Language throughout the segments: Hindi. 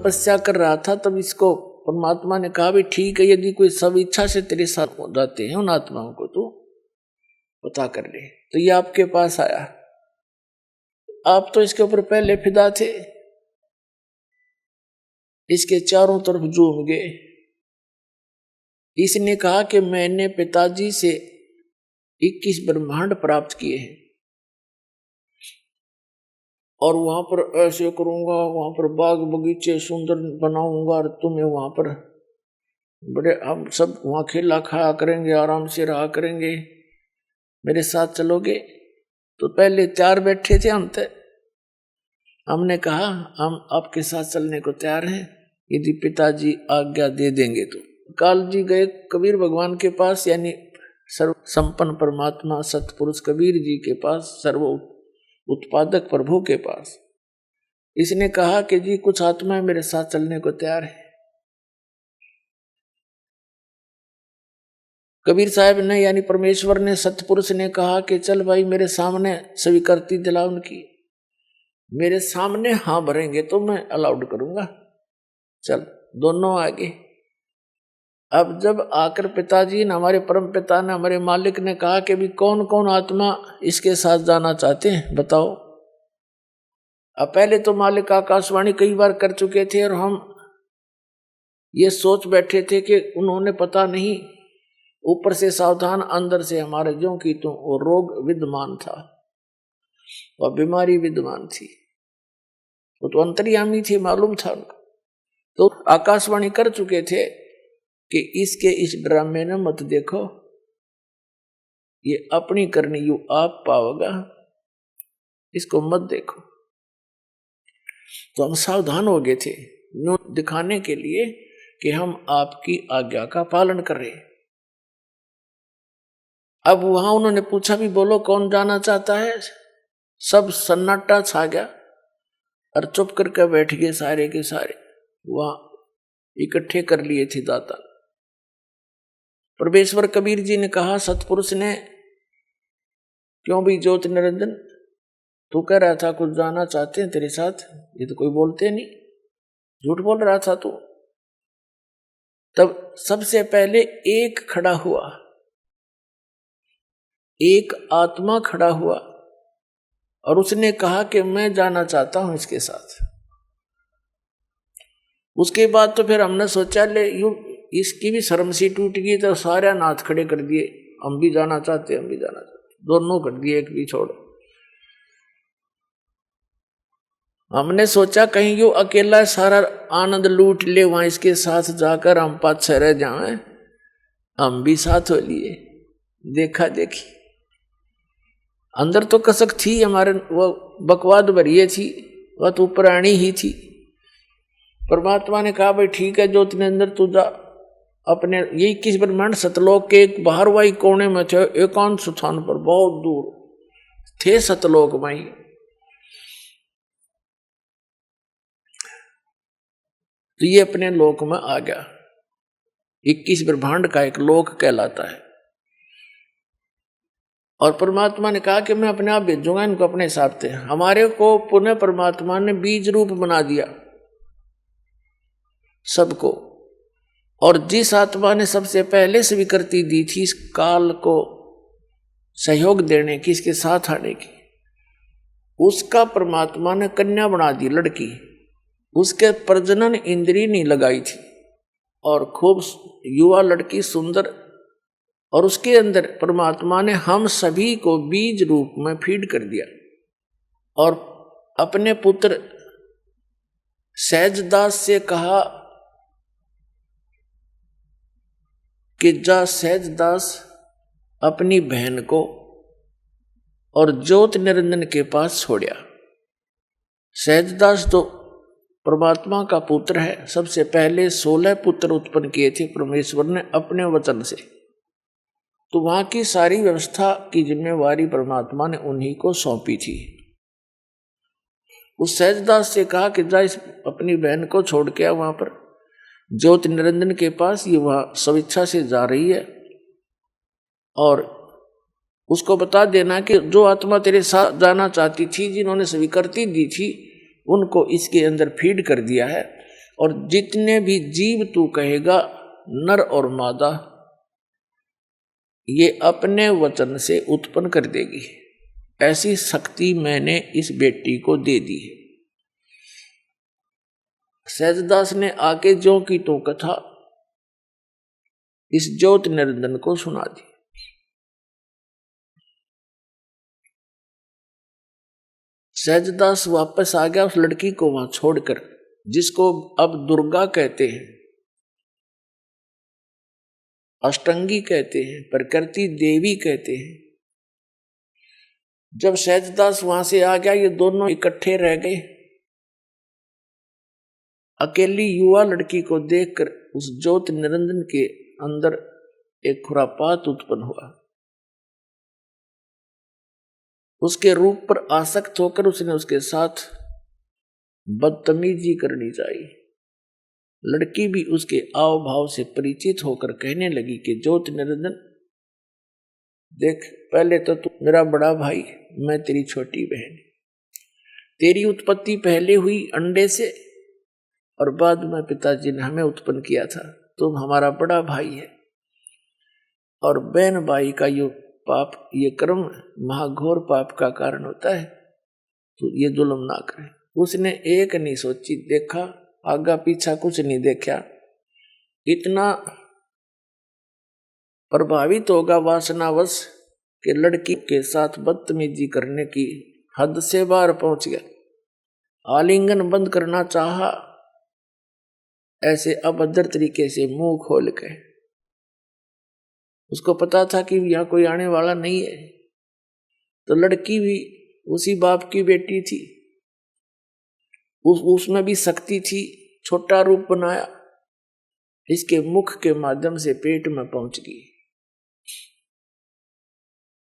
तपस्या कर रहा था तब इसको परमात्मा ने कहा भी ठीक है, यदि कोई सब इच्छा से तेरे साथ हो जाते हैं उन आत्माओं को तो पता कर ले। तो ये आपके पास आया, आप तो इसके ऊपर पहले फिदा थे, इसके चारों तरफ झूम गए। इसने कहा कि मैंने पिताजी से 21 ब्रह्मांड प्राप्त किए हैं और वहां पर ऐसे करूंगा, वहां पर बाग बगीचे सुंदर बनाऊंगा और तुम्हें वहां पर बड़े हम सब वहां खेला खाया करेंगे, आराम से रहा करेंगे, मेरे साथ चलोगे? तो पहले 4 बैठे थे, हमने कहा हम आपके साथ चलने को तैयार हैं यदि पिताजी आज्ञा दे देंगे तो। काल जी गए कबीर भगवान के पास, यानी सर्व संपन्न परमात्मा सतपुरुष कबीर जी के पास, सर्व उत्पादक प्रभु के पास। इसने कहा कि जी कुछ आत्माएं मेरे साथ चलने को तैयार है। कबीर साहब ने यानी परमेश्वर ने, सतपुरुष ने कहा कि चल भाई मेरे सामने स्वीकृति दिला उनकी, मेरे सामने हाँ भरेंगे तो मैं अलाउड करूंगा, चल दोनों आगे। अब जब आकर पिताजी ने, हमारे परम पिता ने, हमारे मालिक ने कहा कि भी कौन कौन आत्मा इसके साथ जाना चाहते हैं बताओ। अब पहले तो मालिक आकाशवाणी कई बार कर चुके थे और हम ये सोच बैठे थे कि उन्होंने पता नहीं, ऊपर से सावधान अंदर से हमारे ज्यों की तो वो रोग विद्यमान था और बीमारी विद्यमान थी, वो तो अंतर्यामी थी, मालूम था उनको। तो आकाशवाणी कर चुके थे कि इसके इस ड्रामे ने मत देखो, ये अपनी करनी यू आप पाओगा, इसको मत देखो। तो हम सावधान हो गए थे यूं दिखाने के लिए कि हम आपकी आज्ञा का पालन कर रहे हैं। अब वहां उन्होंने पूछा भी बोलो कौन जाना चाहता है, सब सन्नाटा छा गया और चुप करके बैठ गए सारे के सारे, वहां इकट्ठे कर लिए थे दाता। परमेश्वर कबीर जी ने कहा सतपुरुष ने, क्यों भी ज्योत निरंजन तू कह रहा था कुछ जाना चाहते हैं तेरे साथ, ये तो कोई बोलते नहीं, झूठ बोल रहा था तू। तब सबसे पहले एक खड़ा हुआ, एक आत्मा खड़ा हुआ और उसने कहा कि मैं जाना चाहता हूं इसके साथ। उसके बाद तो फिर हमने सोचा ले यूं इसकी भी शर्म सी टूट गई, तो सारे नाथ खड़े कर दिए, हम भी जाना चाहते, हम भी जाना चाहते, दोनों कर दिए, एक भी छोड़। हमने सोचा कहीं यूं अकेला सारा आनंद लूट ले, वहां इसके साथ जाकर हम पाछे रह जाएं, हम भी साथ हो लिए। देखा देखी अंदर तो कसक थी हमारे, वो बकवाद भरिए थी, वह तो पुरानी ही थी। परमात्मा ने कहा भाई ठीक है ज्योति ने अंदर तू जा, अपने यही 21 ब्रह्मांड सतलोक के एक बाहर वाई कोने में थे, एकांत स्थान पर बहुत दूर थे सतलोक माई। तो ये अपने लोक में आ गया, 21 ब्रह्मांड का एक लोक कहलाता है। और परमात्मा ने कहा कि मैं अपने आप भेजूंगा इनको अपने हिसाब से। हमारे को पुनः परमात्मा ने बीज रूप बना दिया सबको, और जिस आत्मा ने सबसे पहले स्वीकृति दी थी इस काल को सहयोग देने की, इसके साथ आने की, उसका परमात्मा ने कन्या बना दी, लड़की। उसके प्रजनन इंद्री नहीं लगाई थी और खूब युवा लड़की सुंदर, और उसके अंदर परमात्मा ने हम सभी को बीज रूप में फीड कर दिया और अपने पुत्र सहजदास से कहा कि जा सहजदास अपनी बहन को और ज्योत निरंजन के पास छोड़ा। सहजदास तो परमात्मा का पुत्र है, सबसे पहले 16 पुत्र उत्पन्न किए थे परमेश्वर ने अपने वचन से, तो वहां की सारी व्यवस्था की जिम्मेवारी परमात्मा ने उन्हीं को सौंपी थी। उस सहजदास से कहा कि जा इस अपनी बहन को छोड़ के वहां पर ज्योत निरंजन के पास, ये वहां स्वेच्छा से जा रही है, और उसको बता देना कि जो आत्मा तेरे साथ जाना चाहती थी, जिन्होंने स्वीकृति दी थी, उनको इसके अंदर फीड कर दिया है और जितने भी जीव तू कहेगा नर और मादा ये अपने वचन से उत्पन्न कर देगी। ऐसी शक्ति मैंने इस बेटी को दे दी है। सहजदास ने आके ज्यों की तो कथा इस ज्योत निरंजन को सुना दी। सहजदास वापस आ गया उस लड़की को वहां छोड़कर, जिसको अब दुर्गा कहते हैं, अष्टंगी कहते हैं, प्रकृति देवी कहते हैं। जब सहजदास वहां से आ गया, ये दोनों इकट्ठे रह गए। अकेली युवा लड़की को देखकर उस ज्योत निरंजन के अंदर एक खुरापात उत्पन्न हुआ। उसके रूप पर आसक्त होकर उसने उसके साथ बदतमीजी करनी चाहिए। लड़की भी उसके आव भाव से परिचित होकर कहने लगी कि ज्योत निरंजन देख, पहले तो तू मेरा बड़ा भाई, मैं तेरी छोटी बहन। तेरी उत्पत्ति पहले हुई अंडे से और बाद में पिताजी ने हमें उत्पन्न किया था। तुम हमारा बड़ा भाई है और बहन भाई का यो पाप, ये कर्म महाघोर पाप का कारण होता है। तो ये जुल्म ना करे। उसने एक नहीं सोची, देखा आगा पीछा कुछ नहीं देखा। इतना प्रभावित होगा वासनावश कि लड़की के साथ बदतमीजी करने की हद से बाहर पहुंच गया। आलिंगन बंद करना चाहा, ऐसे अभद्र तरीके से मुंह खोल के। उसको पता था कि यहाँ कोई आने वाला नहीं है। तो लड़की भी उसी बाप की बेटी थी, उसमें भी शक्ति थी। छोटा रूप बनाया, इसके मुख के माध्यम से पेट में पहुंच गई।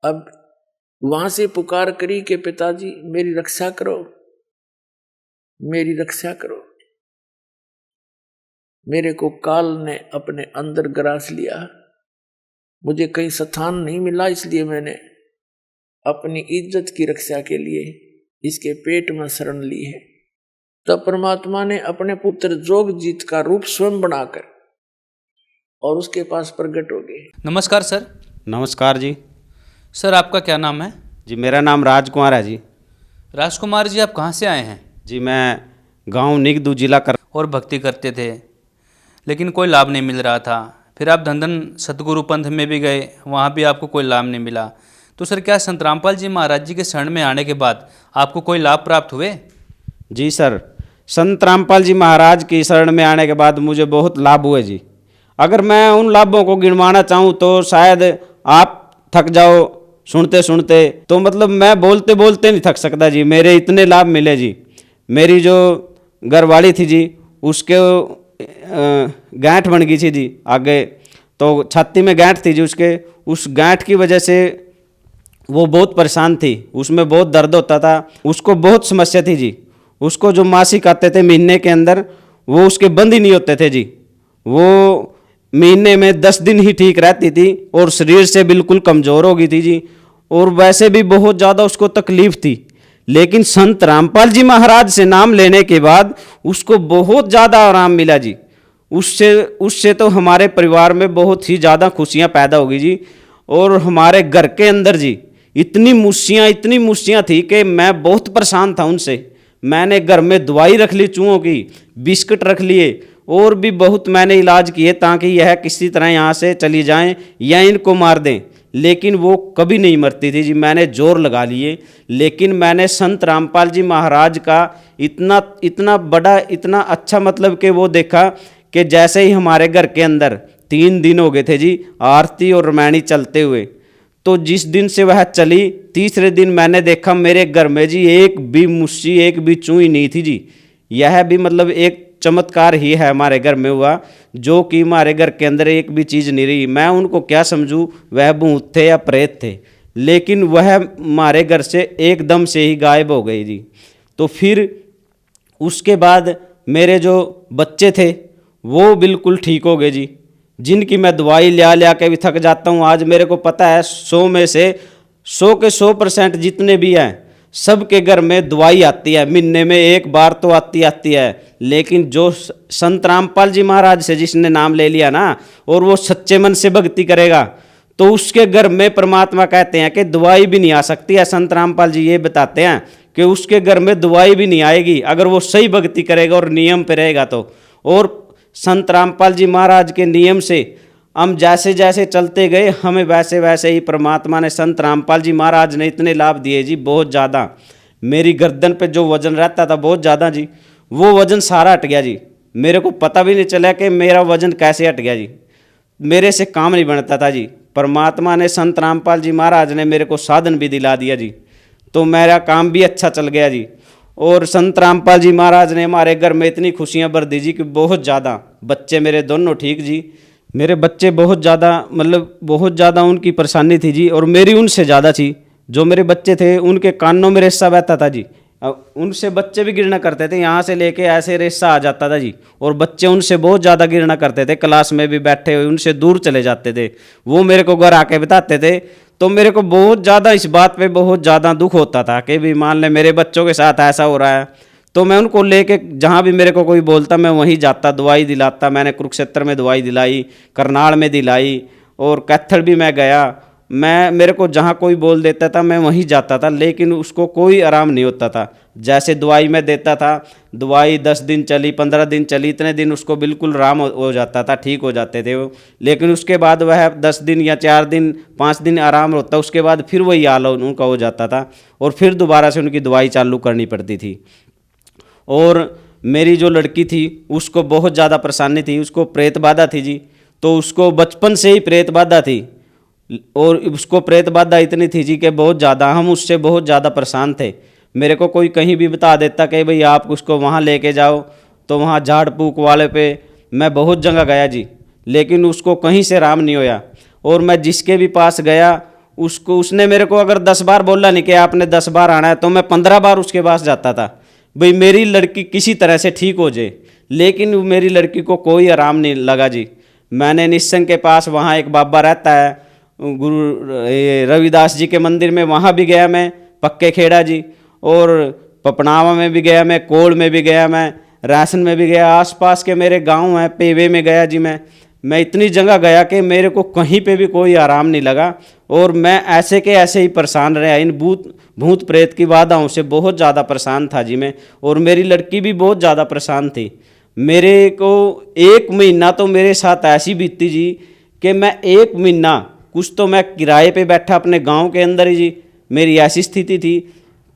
अब वहां से पुकार करी कि पिताजी मेरी रक्षा करो, मेरी रक्षा करो। मेरे को काल ने अपने अंदर ग्रास लिया, मुझे कहीं स्थान नहीं मिला, इसलिए मैंने अपनी इज्जत की रक्षा के लिए इसके पेट में शरण ली है। तब परमात्मा ने अपने पुत्र जोगजीत का रूप स्वयं बनाकर और उसके पास प्रकट हो गए। नमस्कार सर। नमस्कार जी। सर आपका क्या नाम है? जी मेरा नाम राजकुमार है जी। राजकुमार जी, आप कहाँ से आए हैं? जी मैं गांव निगदू जिला कर और भक्ति करते थे लेकिन कोई लाभ नहीं मिल रहा था। फिर आप धंधन सतगुरु पंथ में भी गए, वहाँ भी आपको कोई लाभ नहीं मिला। तो सर क्या संत रामपाल जी महाराज जी के शरण में आने के बाद आपको कोई लाभ प्राप्त हुए? जी सर, संत रामपाल जी महाराज की शरण में आने के बाद मुझे बहुत लाभ हुए जी। अगर मैं उन लाभों को गिनवाना चाहूँ तो शायद आप थक जाओ सुनते सुनते, तो मतलब मैं बोलते बोलते नहीं थक सकता जी। मेरे इतने लाभ मिले जी। मेरी जो घरवाली थी जी, उसके गांठ बन गई थी जी आगे, तो छाती में गांठ थी जी उसके। उस गांठ की वजह से वो बहुत परेशान थी, उसमें बहुत दर्द होता था, उसको बहुत समस्या थी जी। उसको जो मासिक आते थे महीने के अंदर, वो उसके बंद ही नहीं होते थे जी। वो महीने में 10 दिन ही ठीक रहती थी और शरीर से बिल्कुल कमज़ोर हो गई थी जी। और वैसे भी बहुत ज़्यादा उसको तकलीफ़ थी। लेकिन संत रामपाल जी महाराज से नाम लेने के बाद उसको बहुत ज़्यादा आराम मिला जी। उससे तो हमारे परिवार में बहुत ही ज़्यादा खुशियाँ पैदा हो गई जी। और हमारे घर के अंदर जी इतनी मुस्सियाँ थी कि मैं बहुत परेशान था उनसे। मैंने घर में दवाई रख ली, चूहों की बिस्किट रख लिए, और भी बहुत मैंने इलाज किए ताकि यह किसी तरह यहाँ से चली जाएं या इनको मार दें, लेकिन वो कभी नहीं मरती थी जी। मैंने जोर लगा लिए, लेकिन मैंने संत रामपाल जी महाराज का इतना बड़ा, इतना अच्छा मतलब कि वो देखा कि जैसे ही हमारे घर के अंदर 3 दिन हो गए थे जी आरती और रामायणी चलते हुए, तो जिस दिन से वह चली, तीसरे दिन मैंने देखा मेरे घर में जी एक भी मुस्सी, एक भी चूही नहीं थी जी। यह भी मतलब एक चमत्कार ही है हमारे घर में हुआ, जो कि हमारे घर के अंदर एक भी चीज़ नहीं रही। मैं उनको क्या समझूं, वह भूत थे या प्रेत थे, लेकिन वह हमारे घर से एकदम से ही गायब हो गई जी। तो फिर उसके बाद मेरे जो बच्चे थे वो बिल्कुल ठीक हो गए जी, जिनकी मैं दवाई लिया के भी थक जाता हूँ। आज मेरे को पता है 100 में से 100 के 100% जितने भी हैं सबके घर में दवाई आती है, महीने में एक बार तो आती है। लेकिन जो संत रामपाल जी महाराज से जिसने नाम ले लिया ना, और वो सच्चे मन से भक्ति करेगा, तो उसके घर में परमात्मा कहते हैं कि दवाई भी नहीं आ सकती है। संत रामपाल जी ये बताते हैं कि उसके घर में दवाई भी नहीं आएगी अगर वो सही भक्ति करेगा और नियम पे रहेगा तो। और संत रामपाल जी महाराज के नियम से हम जैसे जैसे चलते गए, हमें वैसे वैसे ही परमात्मा ने, संत रामपाल जी महाराज ने इतने लाभ दिए जी, बहुत ज़्यादा। मेरी गर्दन पे जो वजन रहता था बहुत ज़्यादा जी, वो वजन सारा हट गया जी। मेरे को पता भी नहीं चला कि मेरा वजन कैसे हट गया जी। मेरे से काम नहीं बनता था जी। परमात्मा ने, संत रामपाल जी महाराज ने मेरे को साधन भी दिला दिया जी, तो मेरा काम भी अच्छा चल गया जी। और संत रामपाल जी महाराज ने हमारे घर में इतनी खुशियाँ भर दी जी कि बहुत ज़्यादा। बच्चे मेरे दोनों ठीक जी, मेरे बच्चे बहुत ज़्यादा, मतलब बहुत ज़्यादा उनकी परेशानी थी जी, और मेरी उनसे ज़्यादा थी। जो मेरे बच्चे थे उनके कानों में रेशा बहता था जी, उनसे बच्चे भी गिरना करते थे, यहाँ से लेके ऐसे रेशा आ जाता था जी। और बच्चे उनसे बहुत ज़्यादा गिरना करते थे, क्लास में भी बैठे हुए उनसे दूर चले जाते थे। वो मेरे को घर आके बताते थे, तो मेरे को बहुत ज़्यादा इस बात पे बहुत ज़्यादा दुख होता था कि भी मान ले मेरे बच्चों के साथ ऐसा हो रहा है। तो मैं उनको लेके जहाँ भी मेरे को कोई बोलता मैं वहीं जाता, दवाई दिलाता। मैंने कुरुक्षेत्र में दवाई दिलाई, करनाल में दिलाई, और कैथल भी मैं गया। मेरे को जहाँ कोई बोल देता था मैं वहीं जाता था, लेकिन उसको कोई आराम नहीं होता था। जैसे दवाई मैं देता था, दवाई 10 दिन चली, 15 दिन चली, इतने दिन उसको बिल्कुल आराम हो जाता था, ठीक हो जाते थे वो। लेकिन उसके बाद वह 10 दिन या 4 दिन 5 दिन आराम होता, उसके बाद फिर वही हाल उनका हो जाता था, और फिर दोबारा से उनकी दवाई चालू करनी पड़ती थी। और मेरी जो लड़की थी उसको बहुत ज़्यादा परेशानी थी, उसको प्रेत बाधा थी जी। तो उसको बचपन से ही प्रेत बाधा थी, और उसको प्रेत बाधा इतनी थी जी कि बहुत ज़्यादा, हम उससे बहुत ज़्यादा परेशान थे। मेरे को कोई कहीं भी बता देता कि भाई आप उसको वहाँ लेके जाओ, तो वहाँ झाड़ फूक वाले पे मैं बहुत जगह गया जी, लेकिन उसको कहीं से आराम नहीं होया। और मैं जिसके भी पास गया उसने मेरे को अगर 10 बार बोला नहीं कि आपने 10 बार आना है, तो मैं 15 बार उसके पास जाता था, भाई मेरी लड़की किसी तरह से ठीक हो जाए। लेकिन मेरी लड़की को कोई आराम नहीं लगा जी। मैंने निस्संग के पास, वहाँ एक बाबा रहता है गुरु रविदास जी के मंदिर में, वहाँ भी गया मैं, पक्के खेड़ा जी। और पपनावा में भी गया मैं, कोल में भी गया मैं, रासन में भी गया, आसपास के मेरे गांव हैं, पेवे में गया जी। मैं इतनी जगह गया कि मेरे को कहीं पे भी कोई आराम नहीं लगा। और मैं ऐसे के ऐसे ही परेशान रहा, इन भूत प्रेत की बाधाओं से बहुत ज़्यादा परेशान था जी मैं। और मेरी लड़की भी बहुत ज़्यादा परेशान थी। मेरे को 1 महीना तो मेरे साथ ऐसी बीती जी कि मैं 1 महीना कुछ तो मैं किराए पे बैठा अपने गांव के अंदर ही जी। मेरी ऐसी स्थिति थी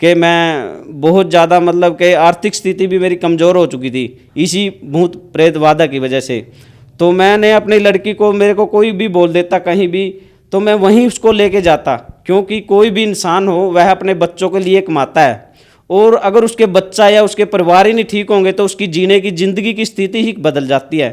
कि मैं बहुत ज़्यादा, मतलब कि आर्थिक स्थिति भी मेरी कमज़ोर हो चुकी थी इसी भूत प्रेत बाधा की वजह से। तो मैंने अपनी लड़की को, मेरे को कोई भी बोल देता कहीं भी, तो मैं वहीं उसको लेके जाता, क्योंकि कोई भी इंसान हो वह अपने बच्चों के लिए कमाता है। और अगर उसके बच्चा या उसके परिवार ही नहीं ठीक होंगे तो उसकी जीने की, ज़िंदगी की स्थिति ही बदल जाती है।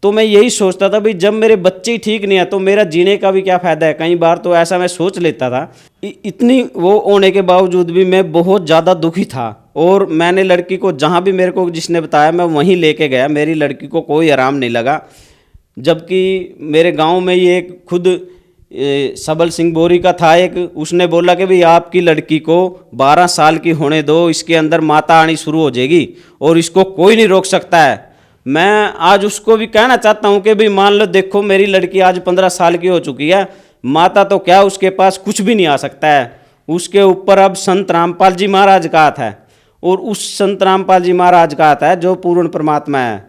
तो मैं यही सोचता था भाई जब मेरे बच्चे ही ठीक नहीं है तो मेरा जीने का भी क्या फ़ायदा है। कई बार तो ऐसा मैं सोच लेता था। इतनी वो होने के बावजूद भी मैं बहुत ज़्यादा दुखी था। और मैंने लड़की को जहाँ भी मेरे को जिसने बताया मैं वहीं लेके गया, मेरी लड़की को कोई आराम नहीं लगा। जबकि मेरे गांव में ही एक खुद सबल सिंह बोरी का था एक, उसने बोला कि भाई आपकी लड़की को 12 साल की होने दो, इसके अंदर माता आनी शुरू हो जाएगी और इसको कोई नहीं रोक सकता है। मैं आज उसको भी कहना चाहता हूँ कि भाई मान लो, देखो मेरी लड़की आज 15 साल की हो चुकी है, माता तो क्या उसके पास कुछ भी नहीं आ सकता है। उसके ऊपर अब संत रामपाल जी महाराज का हाथ है, और उस संत रामपाल जी महाराज का हाथ है जो पूर्ण परमात्मा है।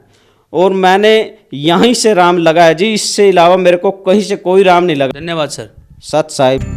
और मैंने यहीं से राम लगा है जी, इससे अलावा मेरे को कहीं से कोई राम नहीं लगा। धन्यवाद सर। सत साहिब।